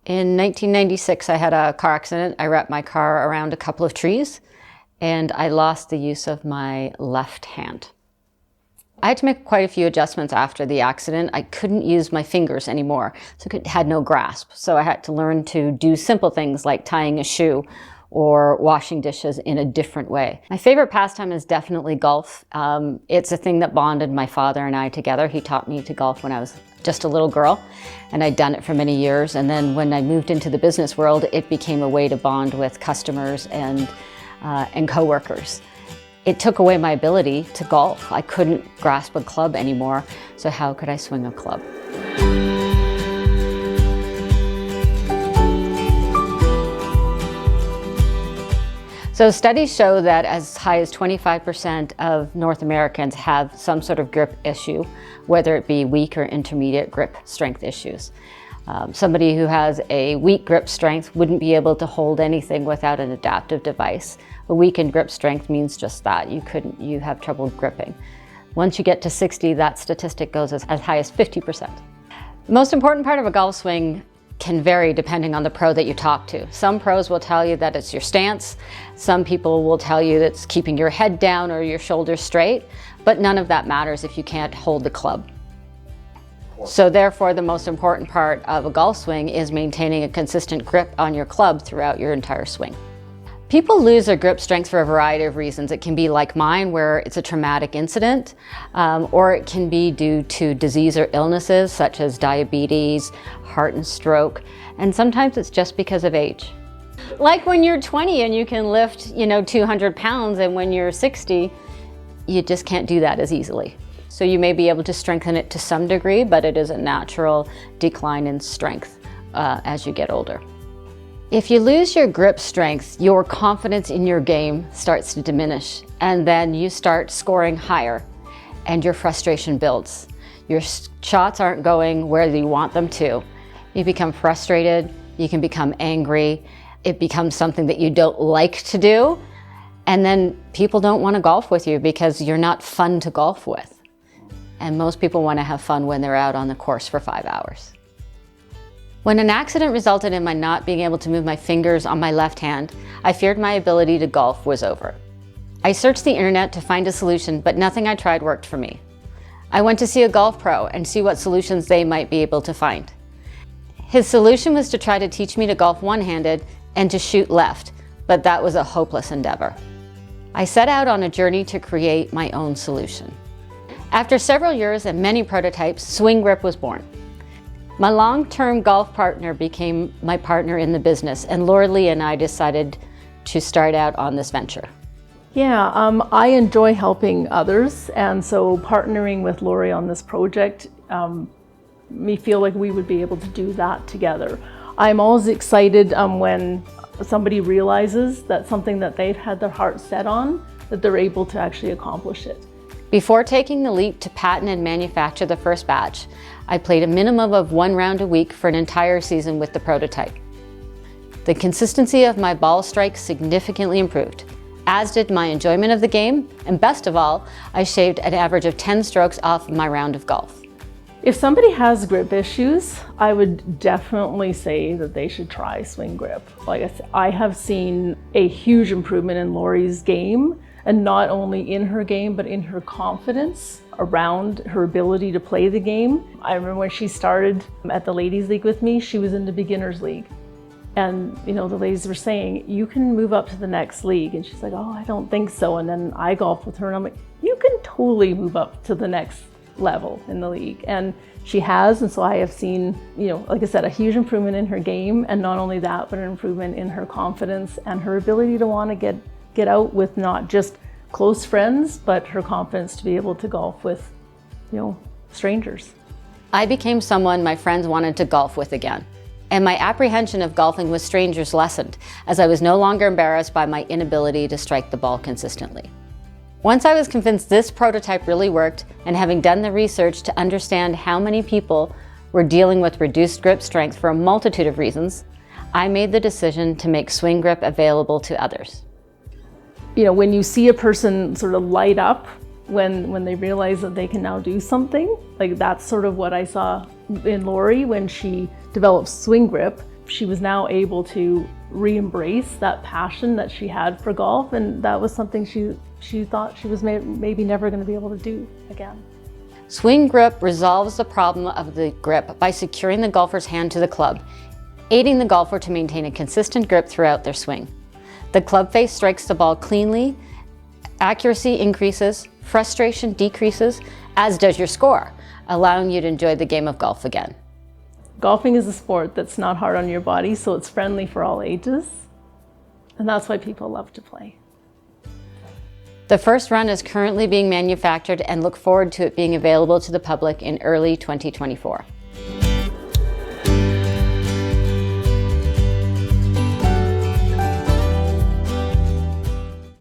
In 1996, I had a car accident. I wrapped my car around a couple of trees and I lost the use of my left hand. I had to make quite a few adjustments after the accident. I couldn't use my fingers anymore, so I had no grasp. So I had to learn to do simple things like tying a shoe or washing dishes in a different way. My favorite pastime is definitely golf. It's a thing that bonded my father and I together. He taught me to golf when I was just a little girl, and I'd done it for many years. And then when I moved into the business world, it became a way to bond with customers and coworkers. It took away my ability to golf. I couldn't grasp a club anymore, so how could I swing a club? So studies show that as high as 25% of North Americans have some sort of grip issue, whether it be weak or intermediate grip strength issues. Somebody who has a weak grip strength wouldn't be able to hold anything without an adaptive device. A weakened grip strength means just that. You have trouble gripping. Once you get to 60, that statistic goes as high as 50%. The most important part of a golf swing can vary depending on the pro that you talk to. Some pros will tell you that it's your stance. Some people will tell you that it's keeping your head down or your shoulders straight, but none of that matters if you can't hold the club. So therefore, the most important part of a golf swing is maintaining a consistent grip on your club throughout your entire swing. People lose their grip strength for a variety of reasons. It can be like mine, where it's a traumatic incident, or it can be due to disease or illnesses such as diabetes, heart and stroke, and sometimes it's just because of age. Like when you're 20 and you can lift, 200 pounds, and when you're 60, you just can't do that as easily. So you may be able to strengthen it to some degree, but it is a natural decline in strength as you get older. If you lose your grip strength, your confidence in your game starts to diminish, and then you start scoring higher and your frustration builds. Your shots aren't going where you want them to. You become frustrated, you can become angry, it becomes something that you don't like to do, and then people don't want to golf with you because you're not fun to golf with. And most people want to have fun when they're out on the course for 5 hours. When an accident resulted in my not being able to move my fingers on my left hand, I feared my ability to golf was over. I searched the internet to find a solution, but nothing I tried worked for me. I went to see a golf pro and see what solutions they might be able to find. His solution was to try to teach me to golf one-handed and to shoot left, but that was a hopeless endeavor. I set out on a journey to create my own solution. After several years and many prototypes, SWINGRIP was born. My long-term golf partner became my partner in the business, and Laura Lee and I decided to start out on this venture. Yeah, I enjoy helping others, and so partnering with Lori on this project, me feel like we would be able to do that together. I'm always excited when somebody realizes that something that they've had their heart set on, that they're able to actually accomplish it. Before taking the leap to patent and manufacture the first batch, I played a minimum of 1 round a week for an entire season with the prototype. The consistency of my ball strike significantly improved, as did my enjoyment of the game, and best of all, I shaved an average of 10 strokes off my round of golf. If somebody has grip issues, I would definitely say that they should try SWINGRIP. Like I said, I have seen a huge improvement in Lori's game, and not only in her game, but in her confidence around her ability to play the game. I remember when she started at the ladies league with me, she was in the beginners league. And the ladies were saying, you can move up to the next league. And she's like, oh, I don't think so. And then I golfed with her and I'm like, you can totally move up to the next level in the league. And she has, and so I have seen, like I said, a huge improvement in her game. And not only that, but an improvement in her confidence and her ability to want to get out with not just close friends, but her confidence to be able to golf with, strangers. I became someone my friends wanted to golf with again, and my apprehension of golfing with strangers lessened as I was no longer embarrassed by my inability to strike the ball consistently. Once I was convinced this prototype really worked, and having done the research to understand how many people were dealing with reduced grip strength for a multitude of reasons, I made the decision to make SWINGRIP available to others. When you see a person sort of light up when they realize that they can now do something, like that's sort of what I saw in Lori when she developed SWINGRIP. she was now able to re-embrace that passion that she had for golf, and that was something she thought she was maybe never going to be able to do again. SWINGRIP resolves the problem of the grip by securing the golfer's hand to the club, aiding the golfer to maintain a consistent grip throughout their swing. The club face strikes the ball cleanly, accuracy increases, frustration decreases, as does your score, allowing you to enjoy the game of golf again. Golfing is a sport that's not hard on your body, so it's friendly for all ages, and that's why people love to play. The first run is currently being manufactured and look forward to it being available to the public in early 2024.